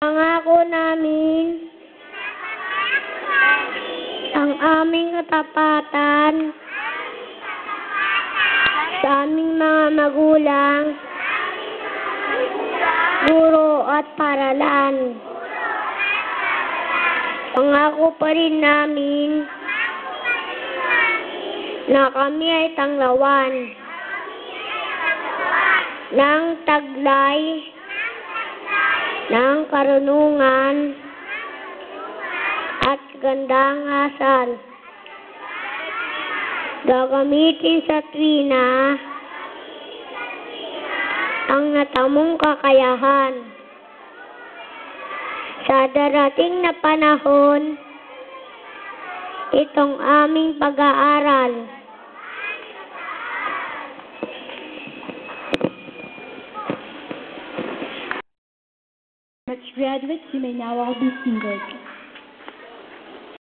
Pangako namin ang aming katapatan sa aming mga magulang, guro at paralan. Pangako pa rin namin na kami ay tanglawan ng taglay ng karunungan at kagandang asal. Gagamitin sa tuwina ang natamong kakayahan. Sa darating na panahon, itong aming pag-aaral Graduates, you may now all be seated.